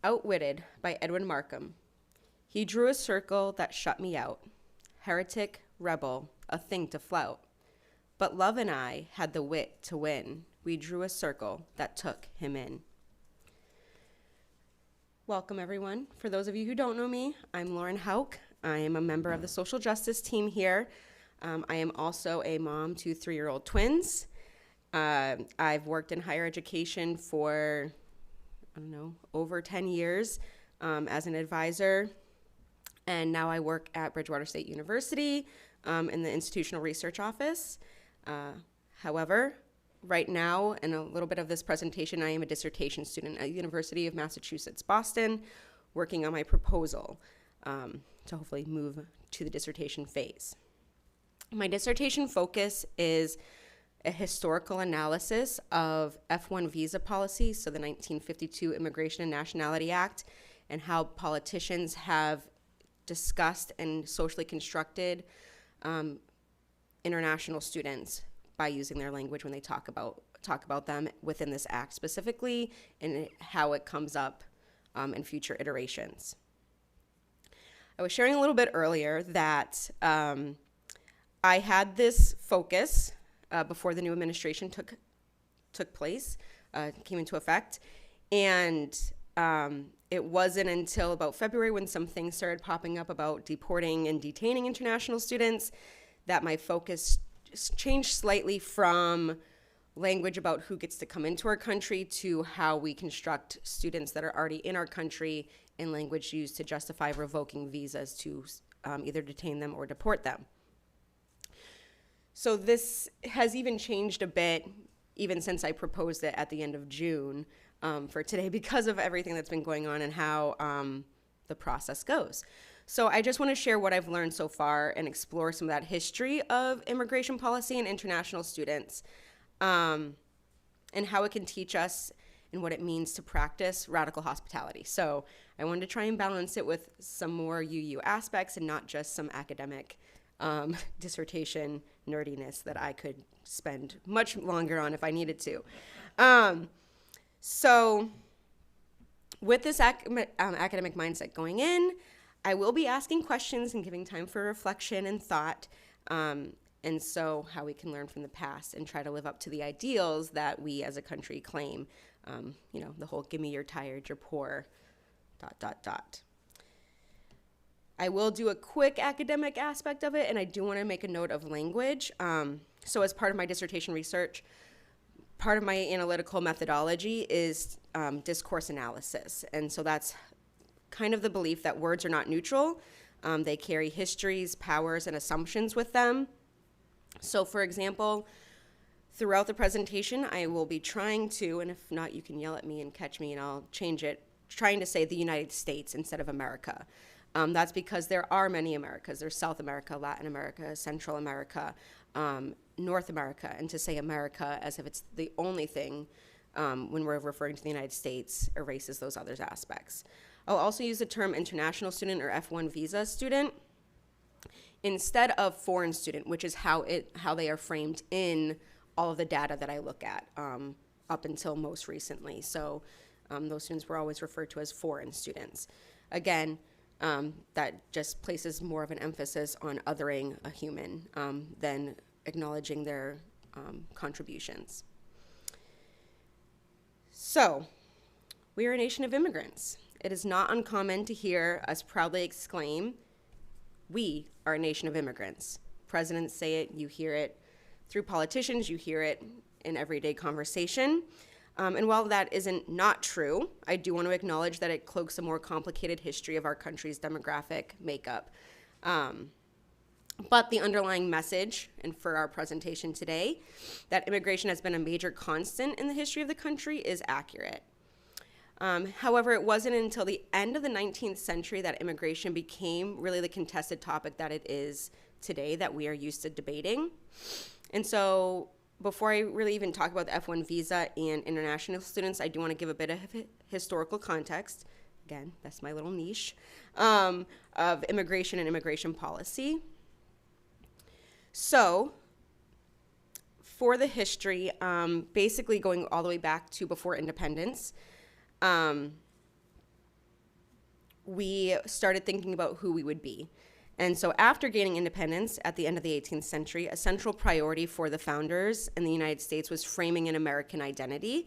Outwitted by Edwin Markham. He drew a circle that shut me out. Heretic, rebel, a thing to flout. But love and I had the wit to win. We drew a circle that took him in. Welcome, everyone. For those of you who don't know me, I'm Lauren Haugh. I am a member of the social justice team here. I am also a mom to 3-year-old twins. I've worked in higher education for, over 10 years as an advisor. And now I work at Bridgewater State University in the institutional research office. However, right now, in a little bit of this presentation, I am a dissertation student at University of Massachusetts, Boston, working on my proposal to hopefully move to the dissertation phase. My dissertation focus is a historical analysis of F-1 visa policy, so the 1952 Immigration and Nationality Act, and how politicians have discussed and socially constructed international students by using their language when they talk about them within this act specifically, and how it comes up in future iterations. I was sharing a little bit earlier that I had this focus before the new administration took place, came into effect, and it wasn't until about February when some things started popping up about deporting and detaining international students that my focus changed slightly from language about who gets to come into our country to how we construct students that are already in our country and language used to justify revoking visas to either detain them or deport them. So this has even changed a bit even since I proposed it at the end of June for today because of everything that's been going on and how the process goes. So I just want to share what I've learned so far and explore some of that history of immigration policy and international students, and how it can teach us and what it means to practice radical hospitality. So I wanted to try and balance it with some more UU aspects and not just some academic dissertation nerdiness that I could spend much longer on if I needed to. So with this academic mindset going in, I will be asking questions and giving time for reflection and thought, and so how we can learn from the past and try to live up to the ideals that we as a country claim. The whole "give me you're tired, you're poor," ... I will do a quick academic aspect of it, and I do want to make a note of language. So as part of my dissertation research, part of my analytical methodology is discourse analysis, and so that's kind of the belief that words are not neutral. They carry histories, powers, and assumptions with them. So for example, throughout the presentation, I will be trying to, and if not, you can yell at me and catch me and I'll change it, trying to say the United States instead of America. That's because there are many Americas. There's South America, Latin America, Central America, North America, and to say America as if it's the only thing when we're referring to the United States erases those other aspects. I'll also use the term international student or F-1 visa student instead of foreign student, which is how they are framed in all of the data that I look at up until most recently. So those students were always referred to as foreign students. Again, that just places more of an emphasis on othering a human than acknowledging their contributions. So, we are a nation of immigrants. It is not uncommon to hear us proudly exclaim, "We are a nation of immigrants." Presidents say it, you hear it through politicians, you hear it in everyday conversation. And while that isn't not true, I do want to acknowledge that it cloaks a more complicated history of our country's demographic makeup. But the underlying message, and for our presentation today, that immigration has been a major constant in the history of the country is accurate. However, it wasn't until the end of the 19th century that immigration became really the contested topic that it is today that we are used to debating. And so before I really even talk about the F-1 visa and international students, I do want to give a bit of historical context. Again, that's my little niche of immigration and immigration policy. So for the history, basically going all the way back to before independence, we started thinking about who we would be. And so after gaining independence at the end of the 18th century, a central priority for the founders in the United States was framing an American identity.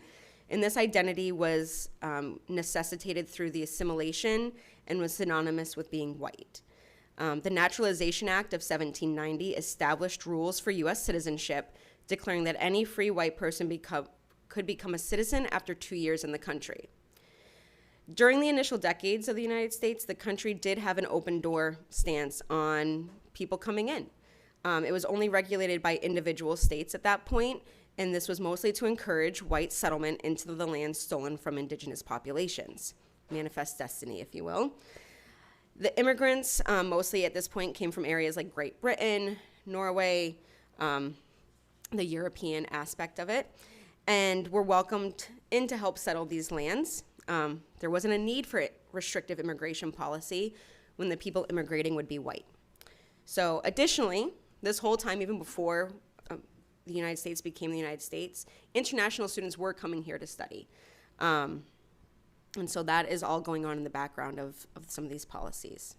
And this identity was necessitated through the assimilation and was synonymous with being white. The Naturalization Act of 1790 established rules for U.S. citizenship, declaring that any free white person could become a citizen after 2 years in the country. During the initial decades of the United States, the country did have an open door stance on people coming in. It was only regulated by individual states at that point, and this was mostly to encourage white settlement into the land stolen from indigenous populations. Manifest destiny, if you will. The immigrants, mostly at this point, came from areas like Great Britain, Norway, the European aspect of it, and were welcomed in to help settle these lands. There wasn't a need for restrictive immigration policy when the people immigrating would be white. So additionally, this whole time, even before the United States became the United States, international students were coming here to study. And so that is all going on in the background of some of these policies.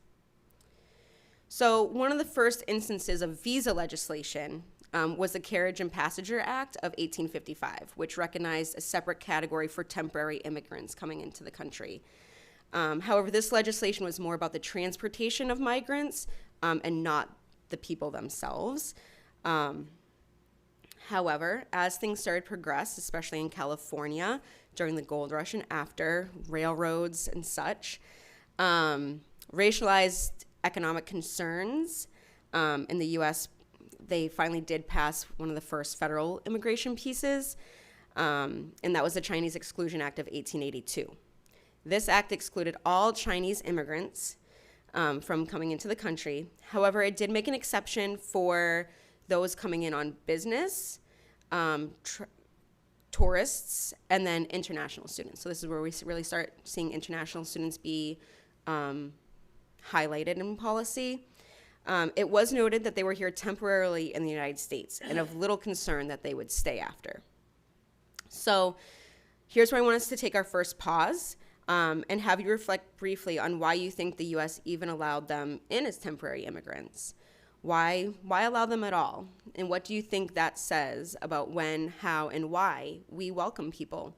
So one of the first instances of visa legislation was the Carriage and Passenger Act of 1855, which recognized a separate category for temporary immigrants coming into the country. However, this legislation was more about the transportation of migrants and not the people themselves. However, as things started to progress, especially in California during the gold rush and after, railroads and such, racialized economic concerns in the U.S., they finally did pass one of the first federal immigration pieces, and that was the Chinese Exclusion Act of 1882. This act excluded all Chinese immigrants from coming into the country. However, it did make an exception for those coming in on business, tourists, and then international students. So this is where we really start seeing international students be highlighted in policy. It was noted that they were here temporarily in the United States and of little concern that they would stay after. So here's where I want us to take our first pause and have you reflect briefly on why you think the U.S. even allowed them in as temporary immigrants. Why allow them at all? And what do you think that says about when, how, and why we welcome people,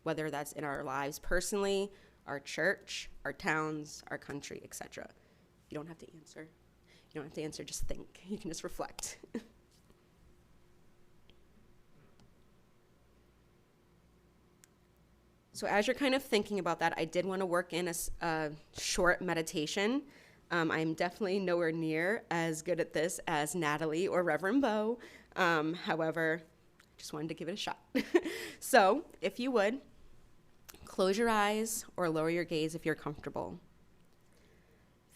whether that's in our lives personally, our church, our towns, our country, etc.? You don't have to answer. You don't have to answer, just think. You can just reflect. So as you're kind of thinking about that, I did want to work in a short meditation. I'm definitely nowhere near as good at this as Natalie or Reverend Bo. However, just wanted to give it a shot. So if you would, close your eyes or lower your gaze if you're comfortable.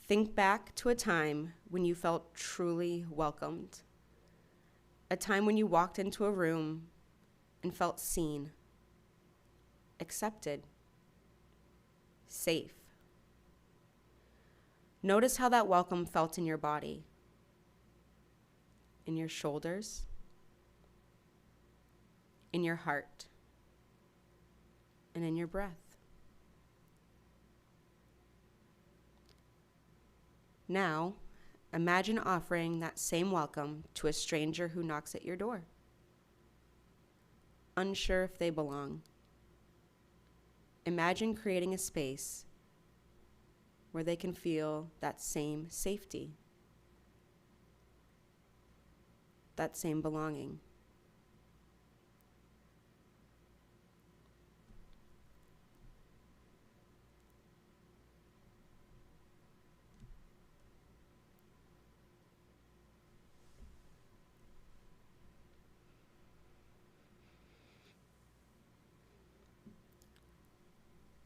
Think back to a time when you felt truly welcomed. A time when you walked into a room and felt seen, accepted, safe. Notice how that welcome felt in your body, in your shoulders, in your heart, and in your breath. Now, imagine offering that same welcome to a stranger who knocks at your door, unsure if they belong. Imagine creating a space where they can feel that same safety, that same belonging.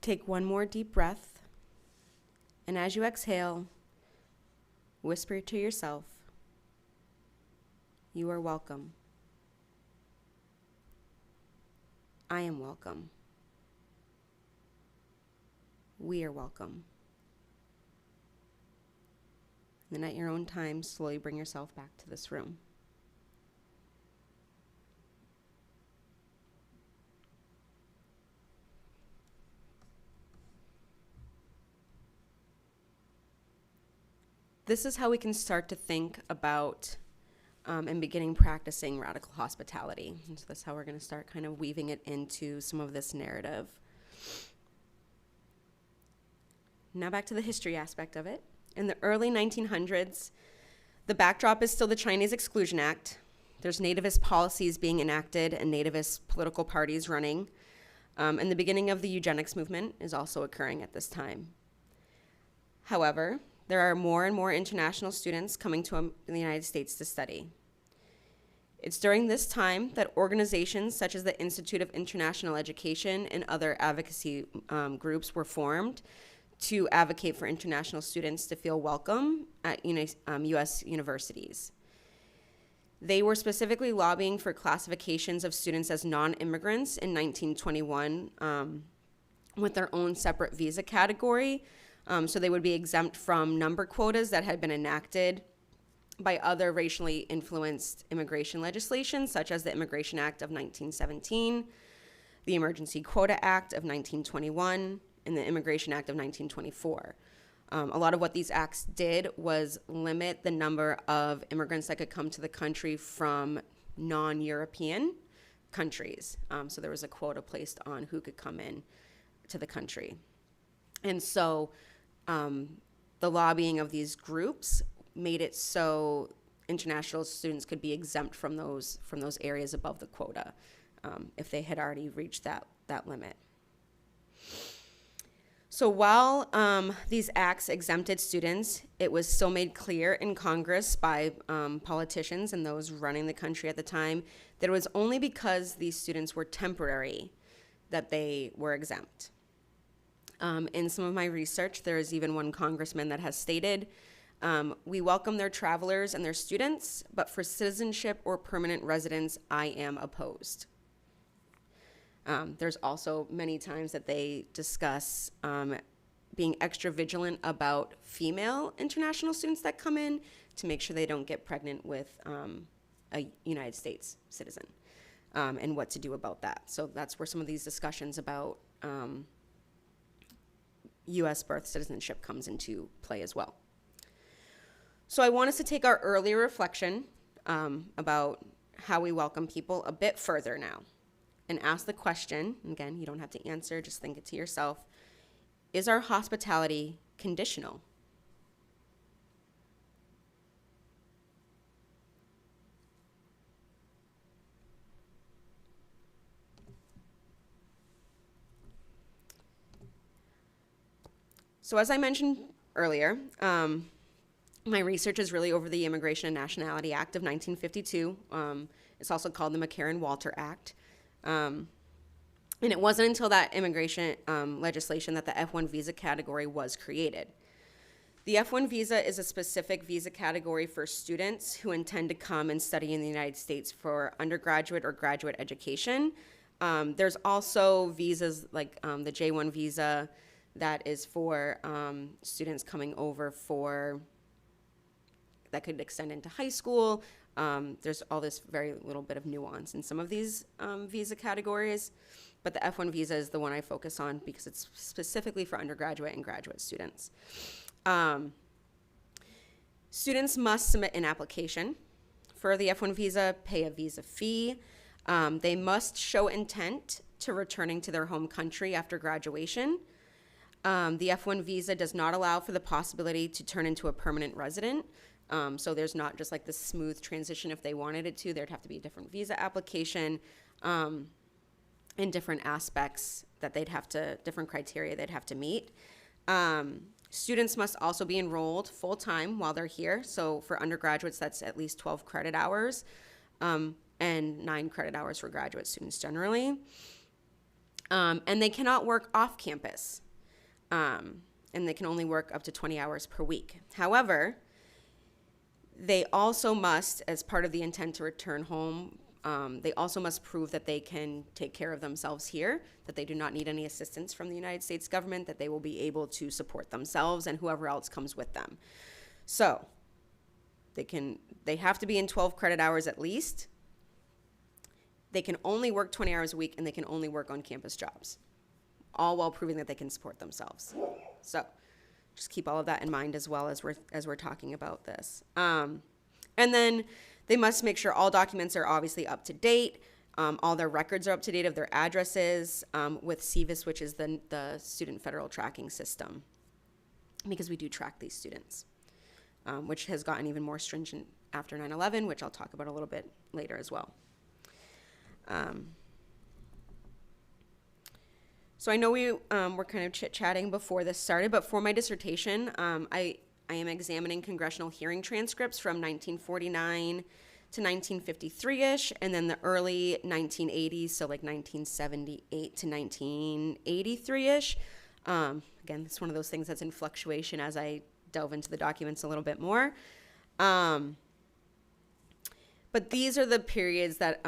Take one more deep breath, and as you exhale, whisper to yourself, "You are welcome. I am welcome. We are welcome." Then at your own time, slowly bring yourself back to this room. this is how we can start to think about and beginning practicing radical hospitality. And so that's how we're going to start kind of weaving it into some of this narrative. Now back to the history aspect of it. In the early 1900s, the backdrop is still the Chinese Exclusion Act. There's nativist policies being enacted and nativist political parties running. And the beginning of the eugenics movement is also occurring at this time. However, there are more and more international students coming to the United States to study. It's during this time that organizations such as the Institute of International Education and other advocacy groups were formed to advocate for international students to feel welcome at U.S. universities. They were specifically lobbying for classifications of students as non-immigrants in 1921 with their own separate visa category. So they would be exempt from number quotas that had been enacted by other racially influenced immigration legislation, such as the Immigration Act of 1917, the Emergency Quota Act of 1921, and the Immigration Act of 1924. A lot of what these acts did was limit the number of immigrants that could come to the country from non-European countries. So there was a quota placed on who could come in to the country. And so the lobbying of these groups made it so international students could be exempt from those areas above the quota if they had already reached that limit. So while these acts exempted students, it was still made clear in Congress by politicians and those running the country at the time that it was only because these students were temporary that they were exempt. In some of my research, there is even one congressman that has stated, we welcome their travelers and their students, but for citizenship or permanent residence, I am opposed. There's also many times that they discuss being extra vigilant about female international students that come in to make sure they don't get pregnant with a United States citizen and what to do about that. So that's where some of these discussions about U.S. birth citizenship comes into play as well. So I want us to take our earlier reflection about how we welcome people a bit further now and ask the question, again, you don't have to answer, just think it to yourself, is our hospitality conditional? So as I mentioned earlier, my research is really over the Immigration and Nationality Act of 1952. It's also called the McCarran-Walter Act. And it wasn't until that immigration legislation that the F-1 visa category was created. The F-1 visa is a specific visa category for students who intend to come and study in the United States for undergraduate or graduate education. There's also visas like the J-1 visa that is for students coming over that could extend into high school. There's all this very little bit of nuance in some of these visa categories, but the F-1 visa is the one I focus on because it's specifically for undergraduate and graduate students. Students must submit an application for the F-1 visa, pay a visa fee. They must show intent to returning to their home country after graduation. The F-1 visa does not allow for the possibility to turn into a permanent resident. So there's not just like this smooth transition if they wanted it to. There'd have to be a different visa application and different aspects that different criteria they'd have to meet. Students must also be enrolled full-time while they're here. So for undergraduates, that's at least 12 credit hours and 9 credit hours for graduate students generally. And they cannot work off campus. And they can only work up to 20 hours per week. However, they also must, as part of the intent to return home, they also must prove that they can take care of themselves here, that they do not need any assistance from the United States government, that they will be able to support themselves and whoever else comes with them. So they have to be in 12 credit hours at least. They can only work 20 hours a week, and they can only work on campus jobs, all while proving that they can support themselves. So just keep all of that in mind as well as we're talking about this. And then they must make sure all documents are obviously up to date. All their records are up to date of their addresses with CVIS, which is the Student Federal Tracking System, because we do track these students, which has gotten even more stringent after 9/11, which I'll talk about a little bit later as well. So I know we were kind of chit-chatting before this started, but for my dissertation, I am examining congressional hearing transcripts from 1949 to 1953-ish, and then the early 1980s, so like 1978 to 1983-ish. Again, it's one of those things that's in fluctuation as I delve into the documents a little bit more. But these are the periods that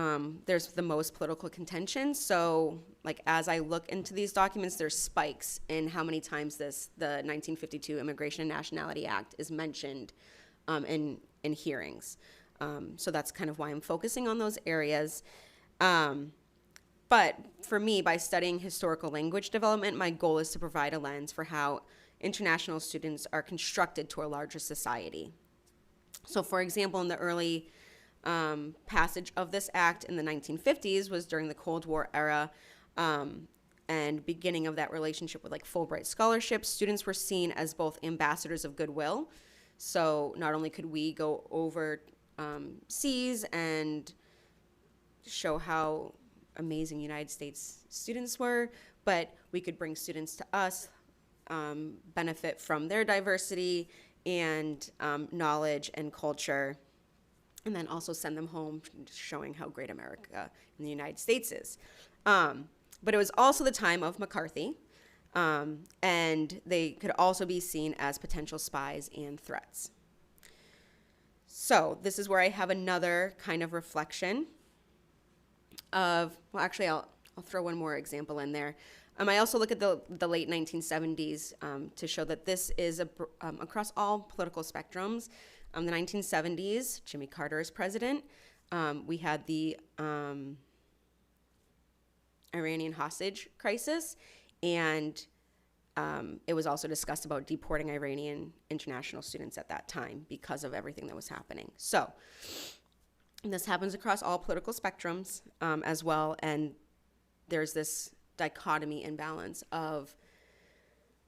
there's the most political contention. So like as I look into these documents, there's spikes in how many times the 1952 Immigration and Nationality Act is mentioned in hearings. So that's kind of why I'm focusing on those areas. But for me, by studying historical language development, my goal is to provide a lens for how international students are constructed to a larger society. So for example, in the early passage of this act in the 1950s was during the Cold War era, and beginning of that relationship with like Fulbright scholarships, students were seen as both ambassadors of goodwill. So not only could we go over seas and show how amazing United States students were, but we could bring students to us, benefit from their diversity and knowledge and culture, and then also send them home, showing how great America and the United States is. But it was also the time of McCarthy, and they could also be seen as potential spies and threats. So this is where I have another kind of reflection of, well, actually, I'll throw one more example in there. I also look at the late 1970s to show that this is across all political spectrums. The 1970s, Jimmy Carter is president. We had the Iranian hostage crisis, and it was also discussed about deporting Iranian international students at that time because of everything that was happening. So this happens across all political spectrums as well, and there's this dichotomy and balance of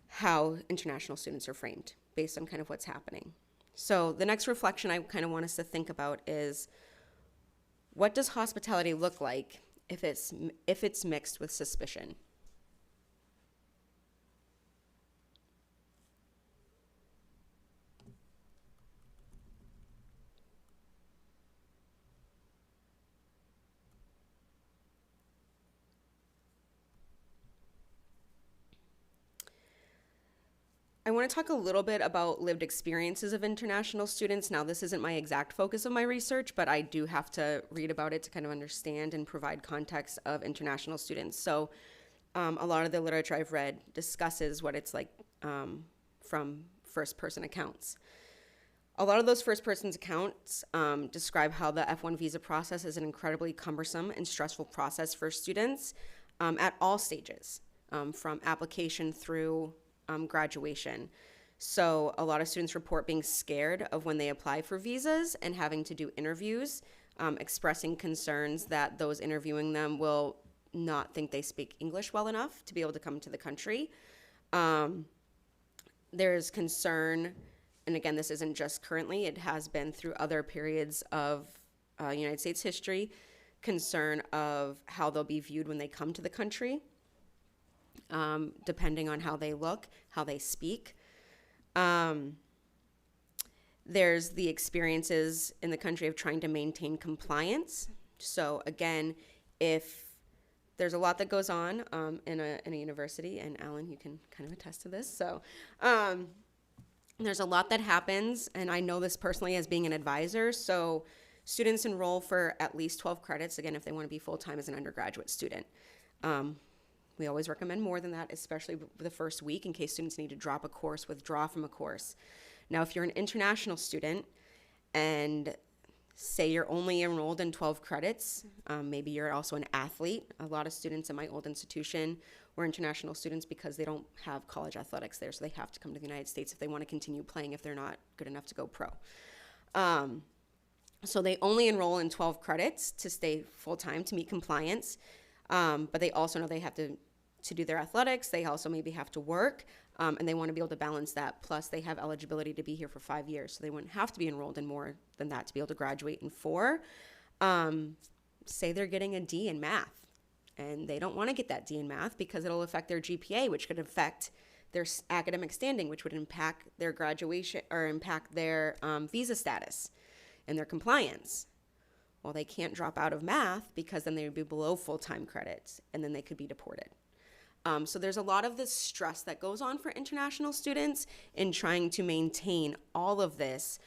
how international students are framed based on kind of what's happening. So the next reflection I kind of want us to think about is, what does hospitality look like if it's mixed with suspicion? I want to talk a little bit about lived experiences of international students. Now, this isn't my exact focus of my research, but I do have to read about it to kind of understand and provide context of international students. So a lot of the literature I've read discusses what it's like from first-person accounts. A lot of those first-person accounts describe how the F1 visa process is an incredibly cumbersome and stressful process for students at all stages, from application through graduation. So a lot of students report being scared of when they apply for visas and having to do interviews, expressing concerns that those interviewing them will not think they speak English well enough to be able to come to the country. There's concern, and again, this isn't just currently, it has been through other periods of United States history, concern of how they'll be viewed when they come to the country. Depending on how they look, how they speak. There's the experiences in the country of trying to maintain compliance. So again, if there's a lot that goes on in a university, and Alan, you can kind of attest to this. So there's a lot that happens, and I know this personally as being an advisor. So students enroll for at least 12 credits, again, if they want to be full-time as an undergraduate student. We always recommend more than that, especially the first week in case students need to drop a course, withdraw from a course. Now, if you're an international student and say you're only enrolled in 12 credits, maybe you're also an athlete. A lot of students in my old institution or international students because they don't have college athletics there, so they have to come to the United States if they want to continue playing if they're not good enough to go pro. So they only enroll in 12 credits to stay full-time to meet compliance, but they also know they have to do their athletics. They also maybe have to work, and they want to be able to balance that. Plus, they have eligibility to be here for 5 years, so they wouldn't have to be enrolled in more than that to be able to graduate in 4. Say they're getting a D in math, and they don't want to get that D in math because it'll affect their GPA, which could affect their academic standing, which would impact their graduation or impact their visa status and their compliance. Well, they can't drop out of math because then they would be below full-time credits, and then they could be deported. So there's a lot of this stress that goes on for international students in trying to maintain all of this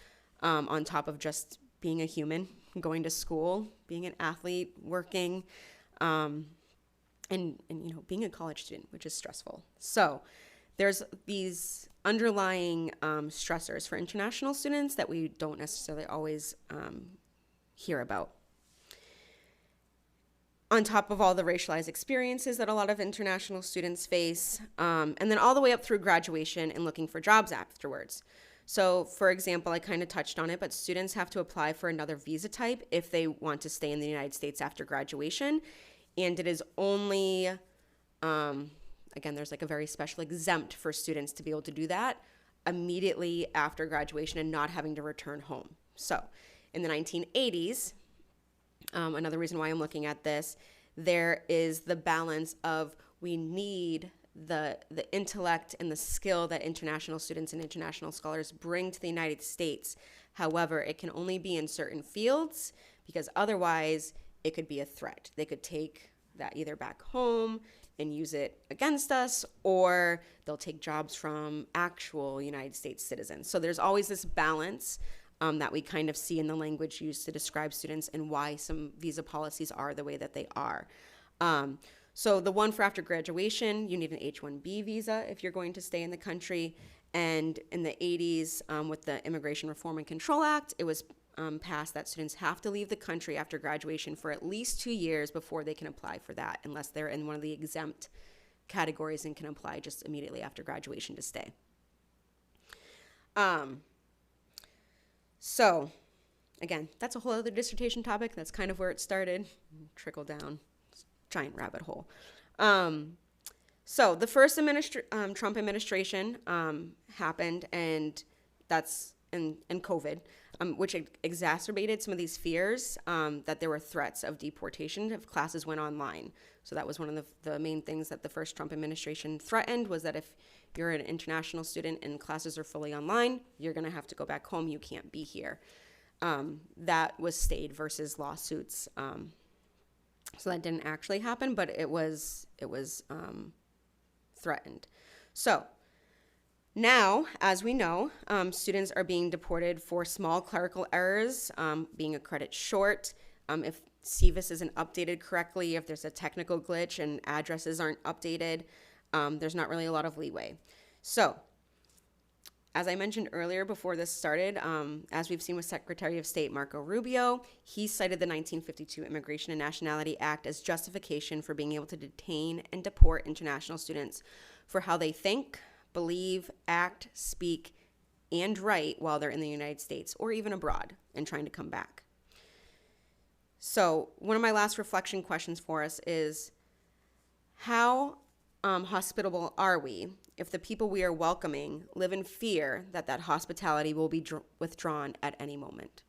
on top of just being a human, going to school, being an athlete, working, and being a college student, which is stressful. So there's these underlying stressors for international students that we don't necessarily always hear about. On top of all the racialized experiences that a lot of international students face, and then all the way up through graduation and looking for jobs afterwards. So, for example, I kind of touched on it, but students have to apply for another visa type if they want to stay in the United States after graduation. And it is only, again, there's like a very special exempt for students to be able to do that immediately after graduation and not having to return home. So, in the 1980s, another reason why I'm looking at this, there is the balance of we need the intellect and the skill that international students and international scholars bring to the United States. However, it can only be in certain fields because otherwise it could be a threat. They could take that either back home and use it against us, or they'll take jobs from actual United States citizens. So there's always this balance that we kind of see in the language used to describe students and why some visa policies are the way that they are. So the one for after graduation, you need an H-1B visa if you're going to stay in the country. And in the 80s, with the Immigration Reform and Control Act, it was passed that students have to leave the country after graduation for at least 2 years before they can apply for that, unless they're in one of the exempt categories and can apply just immediately after graduation to stay. So, again, that's a whole other dissertation topic. That's kind of where it started. Trickle down. Giant rabbit hole. So the first Trump administration happened, and that's in COVID, which exacerbated some of these fears that there were threats of deportation if classes went online. So that was one of the main things that the first Trump administration threatened, was that if you're an international student and classes are fully online, you're going to have to go back home. You can't be here. That was stayed versus lawsuits. So that didn't actually happen, but it was threatened. So now, as we know, students are being deported for small clerical errors, being a credit short, if CVIS isn't updated correctly, if there's a technical glitch and addresses aren't updated, there's not really a lot of leeway. So, as I mentioned earlier before this started, as we've seen with Secretary of State Marco Rubio, he cited the 1952 Immigration and Nationality Act as justification for being able to detain and deport international students for how they think, believe, act, speak, and write while they're in the United States or even abroad and trying to come back. So one of my last reflection questions for us is, how hospitable are we if the people we are welcoming live in fear that that hospitality will be withdrawn at any moment?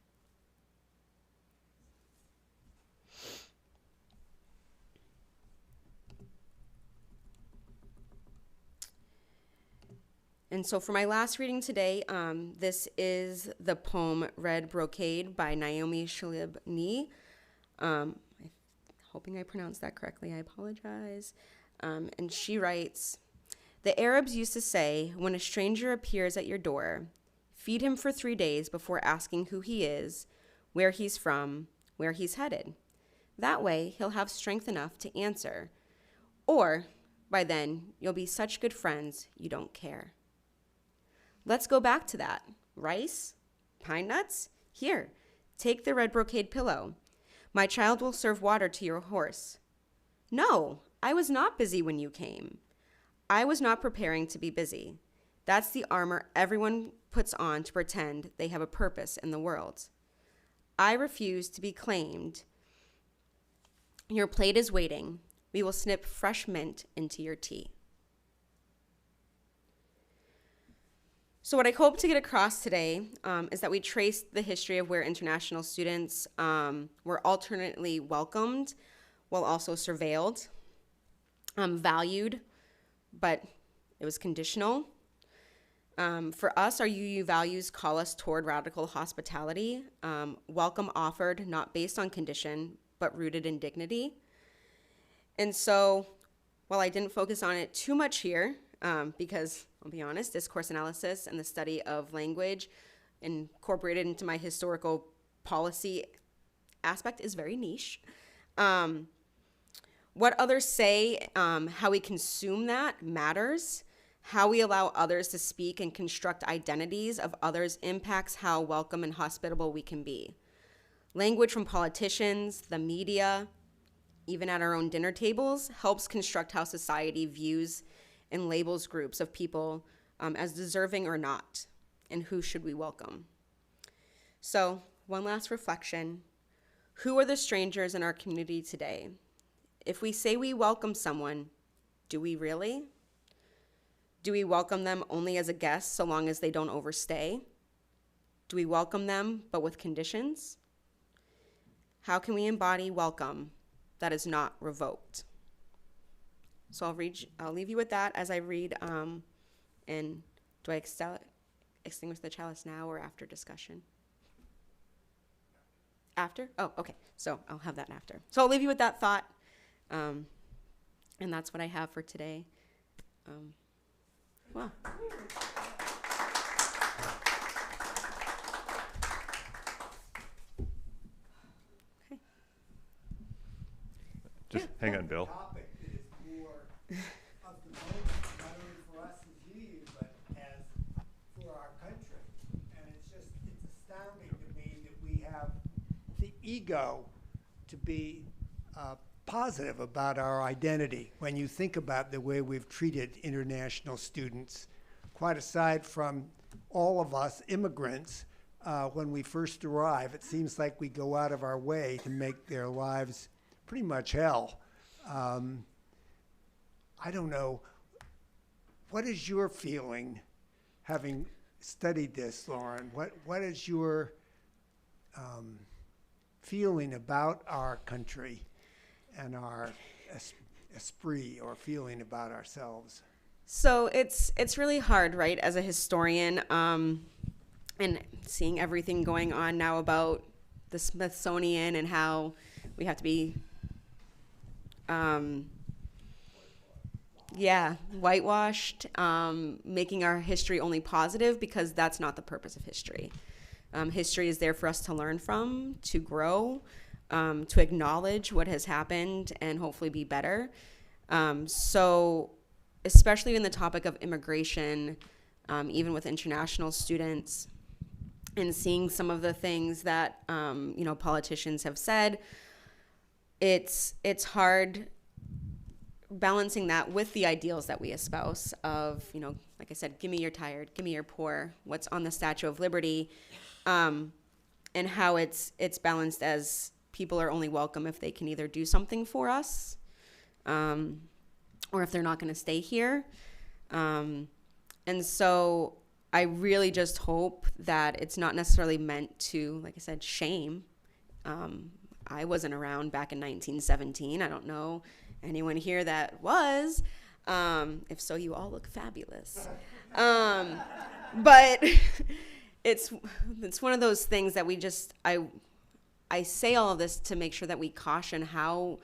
And so for my last reading today, this is the poem Red Brocade by Naomi Shalaby. Hoping I pronounced that correctly, I apologize. And she writes, "The Arabs used to say, when a stranger appears at your door, feed him for 3 days before asking who he is, where he's from, where he's headed. That way, he'll have strength enough to answer. Or, by then, you'll be such good friends you don't care." Let's go back to that. Rice? Pine nuts? Here, take the red brocade pillow. My child will serve water to your horse. No, I was not busy when you came. I was not preparing to be busy. That's the armor everyone puts on to pretend they have a purpose in the world. I refuse to be claimed. Your plate is waiting. We will snip fresh mint into your tea. So what I hope to get across today is that we trace the history of where international students were alternately welcomed while also surveilled, valued, but it was conditional. For us, our UU values call us toward radical hospitality, welcome offered not based on condition, but rooted in dignity. And so while I didn't focus on it too much here, because I'll be honest, discourse analysis and the study of language incorporated into my historical policy aspect is very niche. What others say, how we consume that matters. How we allow others to speak and construct identities of others impacts how welcome and hospitable we can be. Language from politicians, the media, even at our own dinner tables, helps construct how society views and labels groups of people as deserving or not, and who should we welcome. So, one last reflection. Who are the strangers in our community today? If we say we welcome someone, do we really? Do we welcome them only as a guest so long as they don't overstay? Do we welcome them but with conditions? How can we embody welcome that is not revoked? So I'll leave you with that as I read, and do I extinguish the chalice now or after discussion? After? Oh, okay, so I'll have that after. So I'll leave you with that thought, and that's what I have for today. Wow. Okay. Just hang on, Bill. Topic that is more of the moment, not only for us as you, but as for our country. And it's astounding to me that we have the ego to be positive about our identity when you think about the way we've treated international students. Quite aside from all of us immigrants, when we first arrive, it seems like we go out of our way to make their lives pretty much hell. I don't know, what is your feeling having studied this, Lauren? What is your feeling about our country and our esprit or feeling about ourselves? So it's really hard, right, as a historian, and seeing everything going on now about the Smithsonian and how we have to be whitewashed, making our history only positive, because that's not the purpose of history. History is there for us to learn from, to grow, to acknowledge what has happened and hopefully be better. So especially in the topic of immigration, even with international students, and seeing some of the things that politicians have said, it's hard balancing that with the ideals that we espouse of, like I said, give me your tired, give me your poor, what's on the Statue of Liberty, and how it's balanced as people are only welcome if they can either do something for us, or if they're not going to stay here. And so I really just hope that it's not necessarily meant to, like I said, shame. I wasn't around back in 1917. I don't know anyone here that was. If so, you all look fabulous. But it's one of those things that we just, I say all of this to make sure that we caution how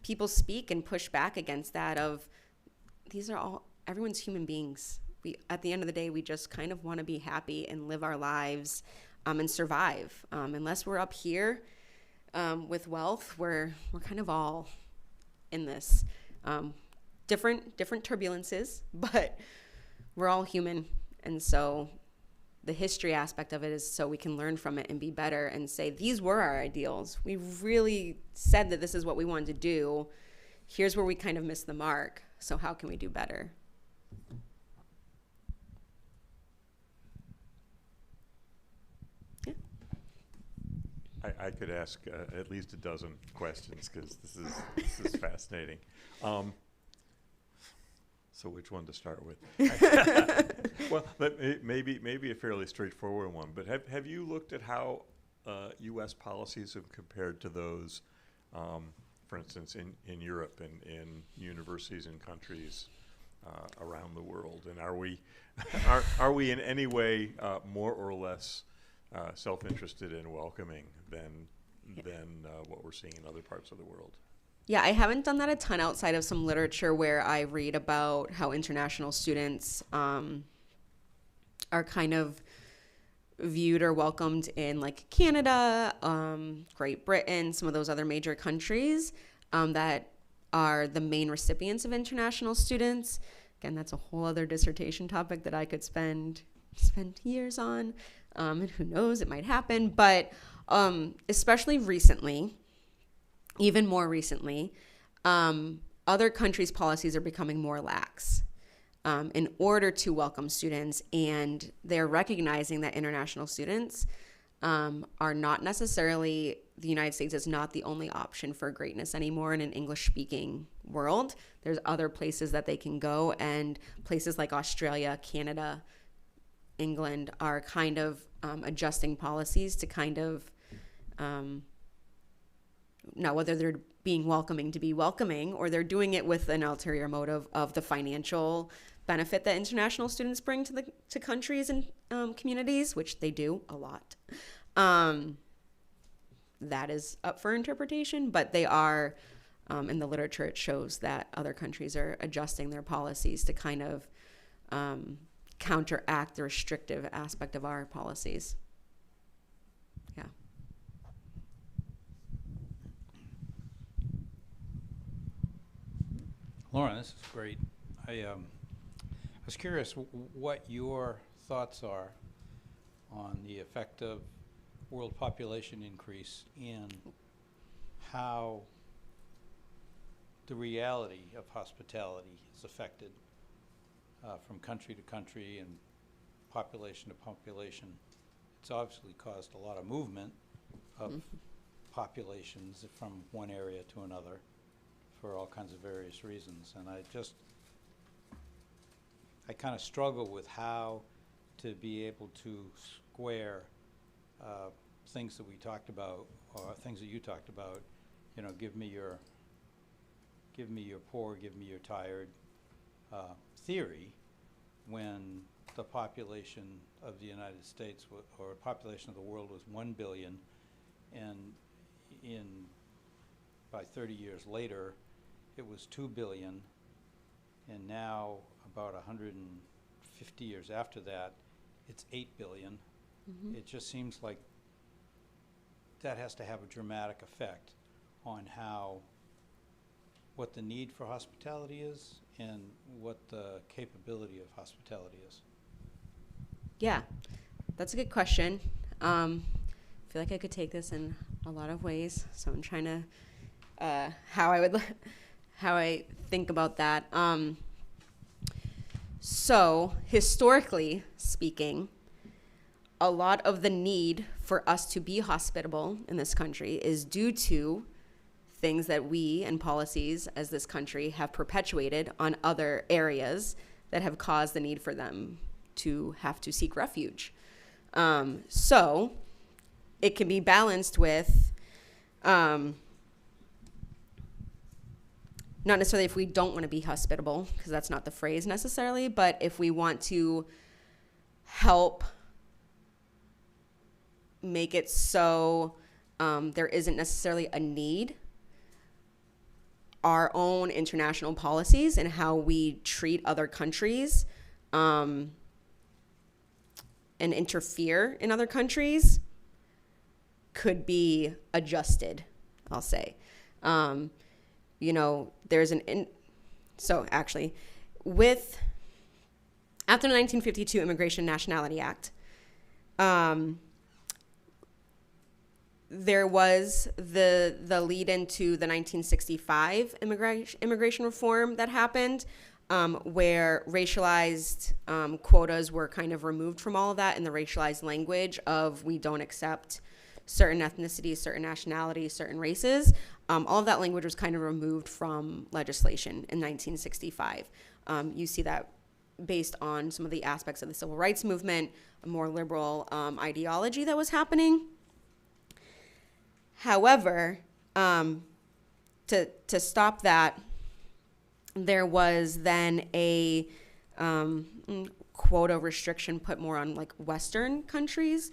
people speak and push back against that of, everyone's human beings. At the end of the day, we just kind of want to be happy and live our lives and survive. Unless we're up here with wealth, we're kind of all in this. Different turbulences, but we're all human. And so the history aspect of it is so we can learn from it and be better and say, these were our ideals. We really said that this is what we wanted to do. here's where we kind of missed the mark. So how can we do better? I could ask at least a dozen questions because this is fascinating. So which one to start with? Well, maybe a fairly straightforward one. But have you looked at how U.S. policies have compared to those, for instance, in Europe and in universities and countries around the world? And are we in any way more or less self-interested and welcoming than what we're seeing in other parts of the world? Yeah, I haven't done that a ton outside of some literature where I read about how international students are kind of viewed or welcomed in like Canada, Great Britain, some of those other major countries that are the main recipients of international students. Again, that's a whole other dissertation topic that I could spend years on. And who knows, it might happen. But especially recently, even more recently, other countries' policies are becoming more lax in order to welcome students. And they're recognizing that international students are not necessarily, the United States is not the only option for greatness anymore in an English-speaking world. There's other places that they can go, and places like Australia, Canada, England are kind of adjusting policies to kind of, not whether they're being welcoming to be welcoming, or they're doing it with an ulterior motive of the financial benefit that international students bring to countries and communities, which they do a lot. That is up for interpretation, but they are, in the literature, it shows that other countries are adjusting their policies to kind of counteract the restrictive aspect of our policies. Yeah. Lauren, this is great. I was curious what your thoughts are on the effect of world population increase and how the reality of hospitality is affected from country to country and population to population. It's obviously caused a lot of movement of populations from one area to another for all kinds of various reasons. And I kind of struggle with how to be able to square things that we talked about, or things that you talked about. You know, give me your poor, give me your tired theory, when the population of the United States or population of the world was 1 billion, and by 30 years later it was 2 billion, and now about 150 years after that it's 8 billion. Mm-hmm. It just seems like that has to have a dramatic effect on what the need for hospitality is and what the capability of hospitality is. Yeah, that's a good question. I feel like I could take this in a lot of ways, so I'm trying to how I think about that. So historically speaking, a lot of the need for us to be hospitable in this country is due to things that we and policies as this country have perpetuated on other areas that have caused the need for them to have to seek refuge. So it can be balanced with, not necessarily if we don't want to be hospitable, because that's not the phrase necessarily, but if we want to help make it so there isn't necessarily a need, our own international policies and how we treat other countries and interfere in other countries could be adjusted, I'll say. There's so actually, after the 1952 Immigration and Nationality Act, there was the lead into the 1965 immigration reform that happened, where racialized quotas were kind of removed from all of that, and the racialized language of we don't accept certain ethnicities, certain nationalities, certain races. All of that language was kind of removed from legislation in 1965. You see that based on some of the aspects of the civil rights movement, a more liberal ideology that was happening. However, to stop that, there was then a quota restriction put more on like Western countries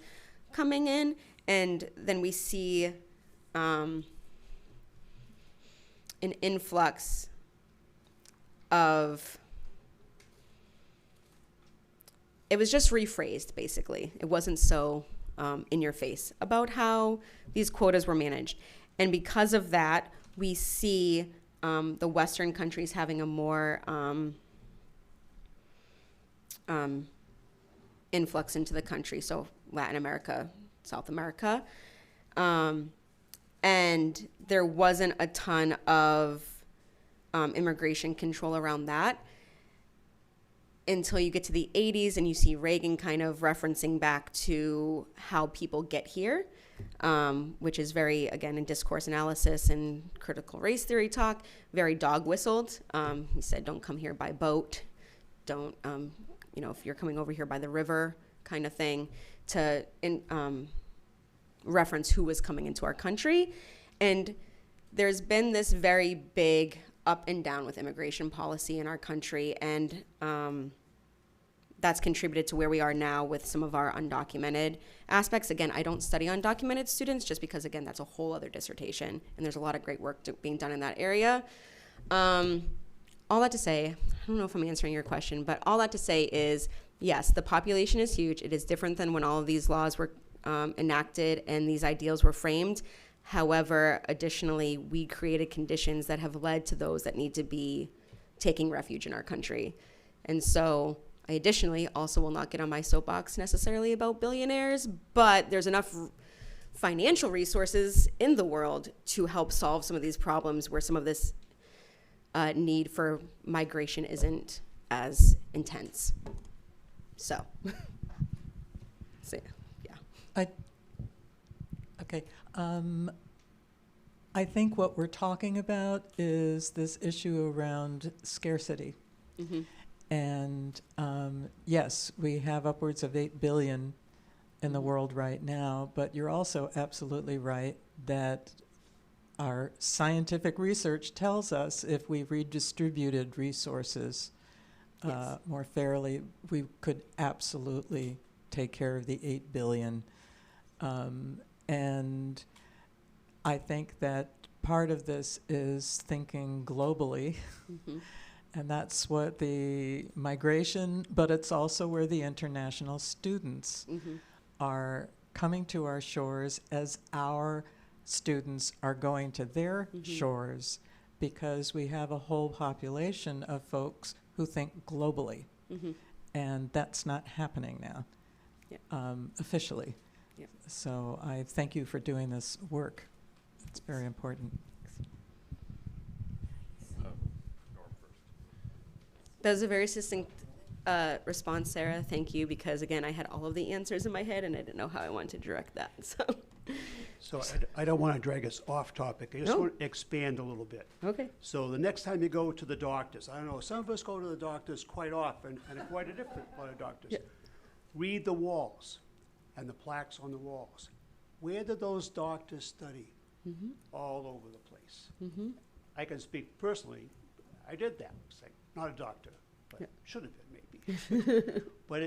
coming in, and then we see an influx of, it was just rephrased basically. It wasn't so in your face about how these quotas were managed. And because of that, we see the Western countries having a more influx into the country. So Latin America, South America. And there wasn't a ton of immigration control around that until you get to the 80s and you see Reagan kind of referencing back to how people get here, which is very, again, in discourse analysis and critical race theory talk, very dog whistled. He said, don't come here by boat. Don't, if you're coming over here by the river kind of thing, to reference who was coming into our country. And there's been this very big up and down with immigration policy in our country, and that's contributed to where we are now with some of our undocumented aspects. Again, I don't study undocumented students just because, again, that's a whole other dissertation, and there's a lot of great work being done in that area. All that to say, I don't know if I'm answering your question, but all that to say is, yes, the population is huge. It is different than when all of these laws were enacted and these ideals were framed. However, additionally, we created conditions that have led to those that need to be taking refuge in our country. And so I additionally also will not get on my soapbox necessarily about billionaires, but there's enough financial resources in the world to help solve some of these problems where some of this need for migration isn't as intense. So, yeah. Okay. I think what we're talking about is this issue around scarcity. Mm-hmm. And yes, we have upwards of 8 billion in the world right now, but you're also absolutely right that our scientific research tells us if we redistributed resources Yes. more fairly, we could absolutely take care of the 8 billion. And I think that part of this is thinking globally. Mm-hmm. And that's what the migration, but it's also where the international students Mm-hmm. are coming to our shores as our students are going to their Mm-hmm. shores, because we have a whole population of folks who think globally. Mm-hmm. And that's not happening now, Yeah. Officially. Yeah. So I thank you for doing this work. It's very important. That was a very succinct response, Sarah. Thank you, because again, I had all of the answers in my head and I didn't know how I wanted to direct that. So, I don't want to drag us off topic. I just No. want to expand a little bit. okay. So the next time you go to the doctors, I don't know, some of us go to the doctors quite often, and quite a different lot of doctors. Yeah. Read the walls and the plaques on the walls. Where did those doctors study? Mm-hmm. All over the place. Mm-hmm. I can speak personally. I did that. It's like, not a doctor, but Yeah. should have been maybe. But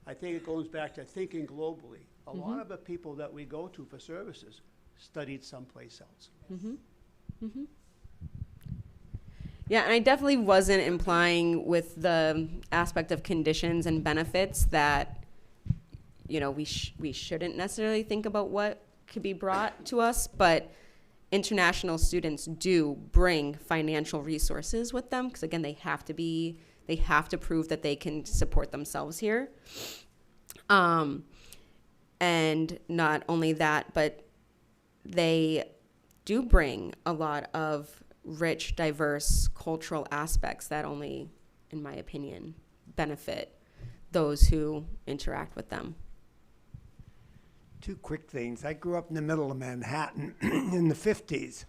I think it goes back to thinking globally. A lot of the people that we go to for services studied someplace else. Mm-hmm. Mm-hmm. Yeah, and I definitely wasn't implying with the aspect of conditions and benefits that, we shouldn't necessarily think about what could be brought to us, but international students do bring financial resources with them, because again, they have to prove that they can support themselves here. And not only that, but they do bring a lot of rich, diverse cultural aspects that only, in my opinion, benefit those who interact with them. Two quick things. I grew up in the middle of Manhattan in the 50s,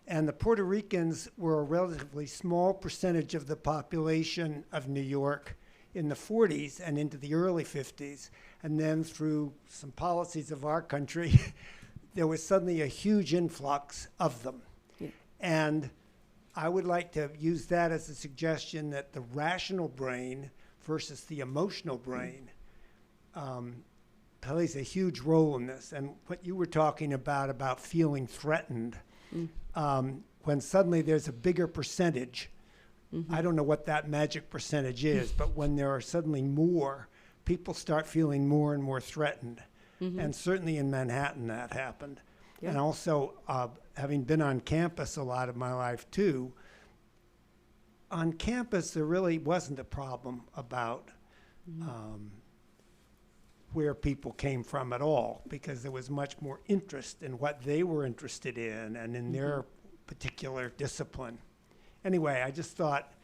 and the Puerto Ricans were a relatively small percentage of the population of New York in the 40s and into the early 50s. And then through some policies of our country, there was suddenly a huge influx of them. Yeah. And I would like to use that as a suggestion that the rational brain versus the emotional brain plays a huge role in this. And what you were talking about feeling threatened, when suddenly there's a bigger percentage, I don't know what that magic percentage is, but when there are suddenly more, people start feeling more and more threatened. And certainly in Manhattan that happened. Yeah. And also, having been on campus a lot of my life too, on campus there really wasn't a problem about where people came from at all, because there was much more interest in what they were interested in and in their particular discipline. Anyway, I just thought,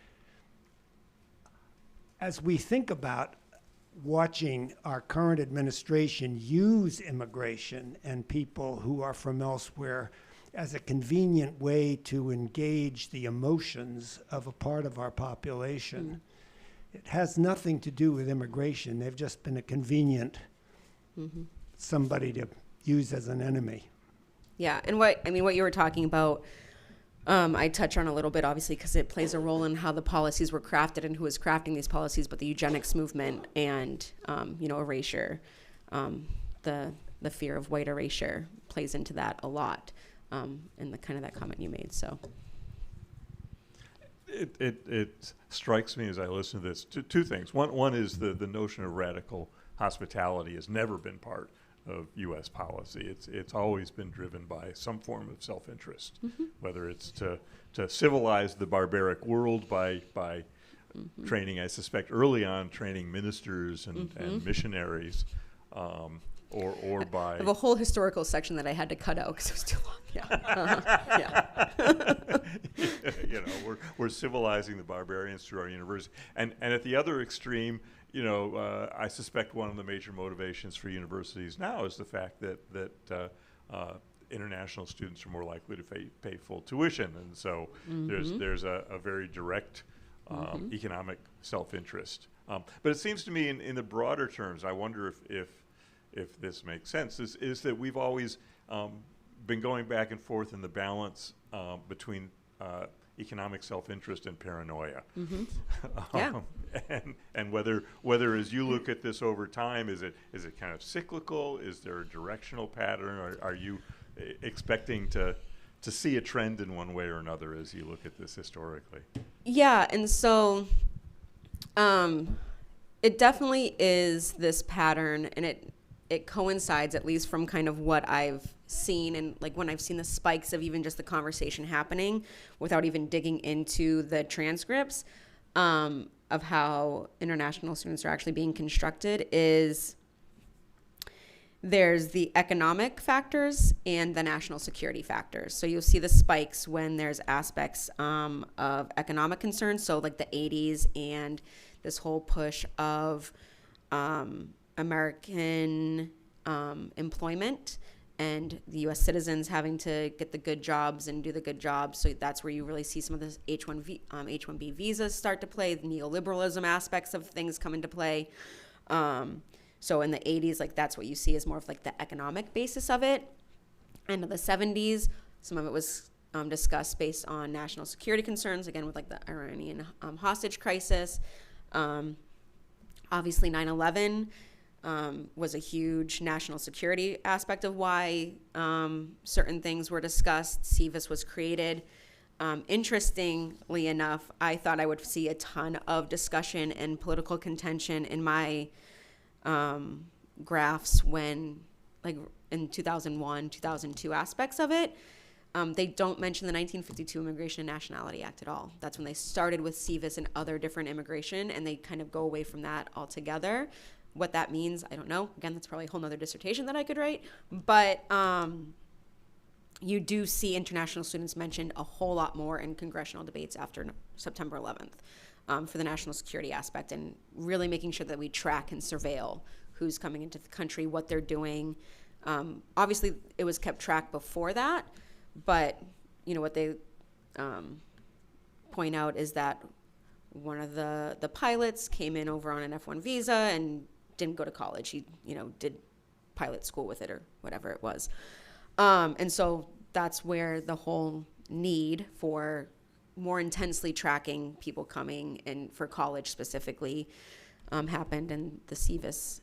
as we think about watching our current administration use immigration and people who are from elsewhere as a convenient way to engage the emotions of a part of our population, it has nothing to do with immigration. They've just been a convenient somebody to use as an enemy. Yeah, and what you were talking about, I touch on a little bit, obviously, because it plays a role in how the policies were crafted and who was crafting these policies. But the eugenics movement and erasure, the fear of white erasure plays into that a lot, in the kind of that comment you made. So it strikes me as I listen to this two things. One is the notion of radical hospitality has never been part of U.S. policy. It's always been driven by some form of self-interest, whether it's to civilize the barbaric world by training, I suspect early on, training ministers and missionaries, or by... I have a whole historical section that I had to cut out because it was too long. Yeah. We're civilizing the barbarians through our university. And at the other extreme, I suspect one of the major motivations for universities now is the fact that international students are more likely to pay full tuition, and so there's a very direct economic self-interest. But it seems to me, in the broader terms, I wonder if this makes sense, is that we've always been going back and forth in the balance between economic self-interest and paranoia. Yeah. And whether as you look at this over time, is it kind of cyclical? Is there a directional pattern? Are you expecting to see a trend in one way or another as you look at this historically? Yeah, and so it definitely is this pattern, and it coincides, at least from kind of what I've seen, and like when I've seen the spikes of even just the conversation happening without even digging into the transcripts of how international students are actually being constructed, is there's the economic factors and the national security factors. So you'll see the spikes when there's aspects of economic concerns, so like the 80s and this whole push of American employment and the U.S. citizens having to get the good jobs and do the good jobs. So that's where you really see some of the H-1B visas start to play, the neoliberalism aspects of things come into play. So in the 80s, like that's what you see as more of like the economic basis of it. And in the 70s, some of it was discussed based on national security concerns, again with like the Iranian hostage crisis. Obviously 9/11 was a huge national security aspect of why certain things were discussed. CVIS was created. Interestingly enough, I thought I would see a ton of discussion and political contention in my graphs when, like in 2001, 2002 aspects of it. They don't mention the 1952 Immigration and Nationality Act at all. That's when they started with CVIS and other different immigration, and they kind of go away from that altogether. What that means, I don't know. Again, that's probably a whole nother dissertation that I could write. But you do see international students mentioned a whole lot more in congressional debates after September 11th for the national security aspect, and really making sure that we track and surveil who's coming into the country, what they're doing. Obviously, it was kept track before that, but what they point out is that one of the pilots came in over on an F1 visa and didn't go to college. He did pilot school with it or whatever it was. And so that's where the whole need for more intensely tracking people coming in for college specifically happened in the CVIS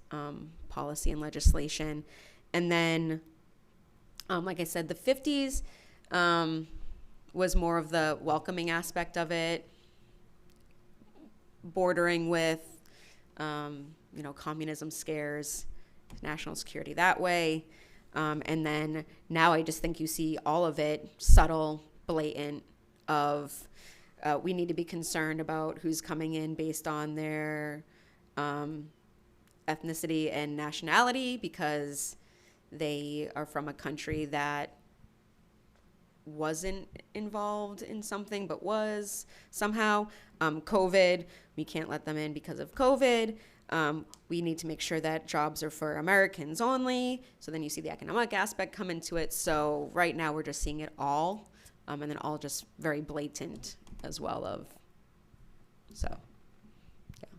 policy and legislation. And then, like I said, the 50s was more of the welcoming aspect of it, bordering with, communism scares, national security that way. And then now I just think you see all of it subtle, blatant of we need to be concerned about who's coming in based on their ethnicity and nationality because they are from a country that wasn't involved in something but was somehow. COVID, we can't let them in because of COVID. We need to make sure that jobs are for Americans only. So then you see the economic aspect come into it. So right now we're just seeing it all, and then all just very blatant as well so, yeah.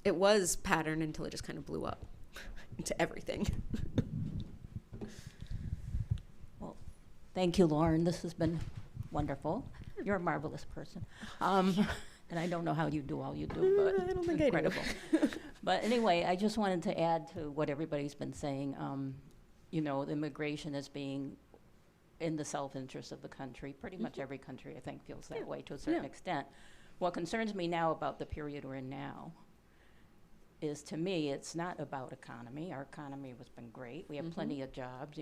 It was patterned until it just kind of blew up into everything. Well, thank you, Lauren. This has been wonderful. You're a marvelous person. And I don't know how you do all you do, but I don't think incredible. But anyway, I just wanted to add to what everybody's been saying. Immigration as being in the self-interest of the country. Pretty much every country, I think, feels that way to a certain extent. What concerns me now about the period we're in now is, to me, it's not about economy. Our economy has been great. We have plenty of jobs.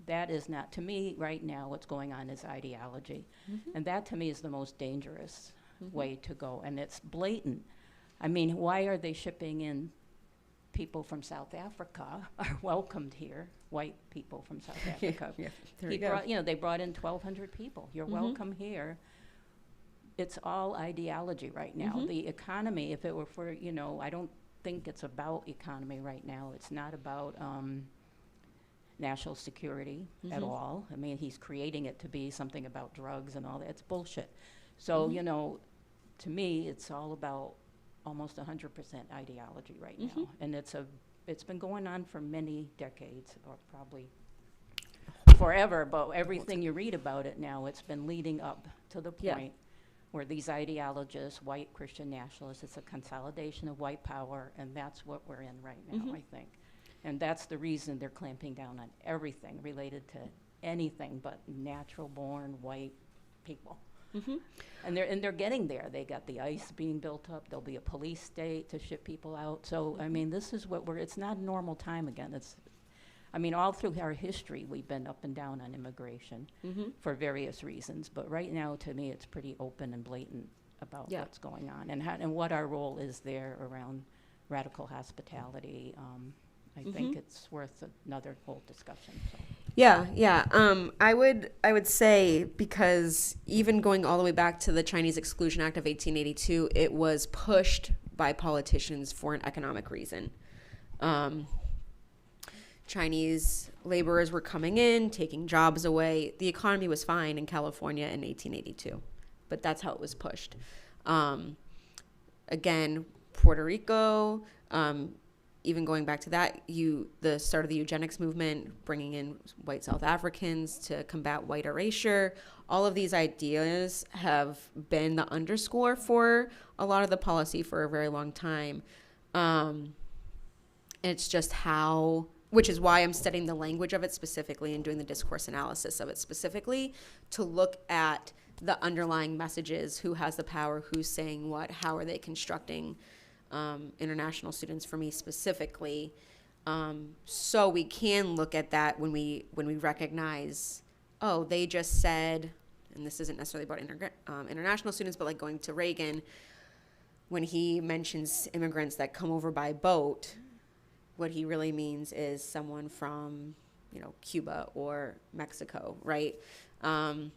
That is not, to me, right now, what's going on is ideology. And that, to me, is the most dangerous way to go. And it's blatant. Why are they shipping in people from South Africa are welcomed here, white people from South Africa? They brought in 1,200 people. You're welcome here. It's all ideology right now. The economy, if it were for, I don't think it's about economy right now. It's not about national security at all. He's creating it to be something about drugs and all that. It's bullshit. So, to me, it's all about almost 100% ideology right now. And it's been going on for many decades, or probably forever, but everything you read about it now, it's been leading up to the point where these ideologists, white Christian nationalists, it's a consolidation of white power, and that's what we're in right now, I think. And that's the reason they're clamping down on everything related to anything but natural-born white people. And they're getting there. They got the ICE being built up. There'll be a police state to ship people out. So, this is what it's not a normal time again. All through our history, we've been up and down on immigration for various reasons. But right now, to me, it's pretty open and blatant about what's going on and what our role is there around radical hospitality. I think it's worth another whole discussion. So. Yeah. I would say, because even going all the way back to the Chinese Exclusion Act of 1882, it was pushed by politicians for an economic reason. Chinese laborers were coming in, taking jobs away. The economy was fine in California in 1882, but that's how it was pushed. Again, Puerto Rico, even going back to that, the start of the eugenics movement, bringing in white South Africans to combat white erasure, all of these ideas have been the underscore for a lot of the policy for a very long time. It's just which is why I'm studying the language of it specifically and doing the discourse analysis of it specifically, to look at the underlying messages, who has the power, who's saying what, how are they constructing international students for me specifically, so we can look at that when we recognize, they just said, and this isn't necessarily about international students, but like going to Reagan, when he mentions immigrants that come over by boat, what he really means is someone from Cuba or Mexico, right? And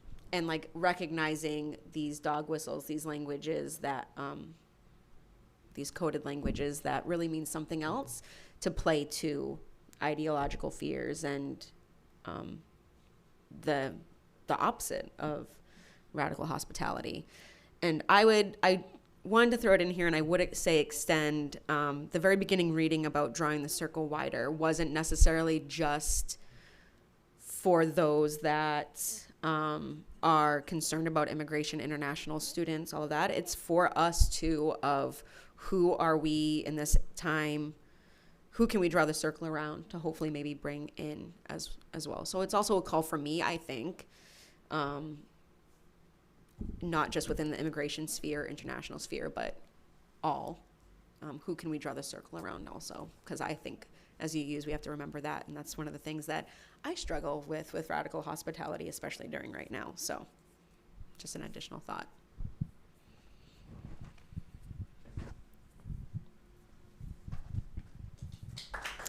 like recognizing these dog whistles, these languages that, these coded languages that really mean something else, to play to ideological fears and the opposite of radical hospitality. And I wanted to throw it in here, and I would say extend the very beginning reading about drawing the circle wider wasn't necessarily just for those that are concerned about immigration, international students, all of that. It's for us too, of who are we in this time, who can we draw the circle around to hopefully maybe bring in as well. So it's also a call for me, I think, not just within the immigration sphere, international sphere, but all. Who can we draw the circle around also? Because I think as UUs, we have to remember that, and that's one of the things that I struggle with radical hospitality, especially during right now. So just an additional thought.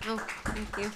Oh, thank you.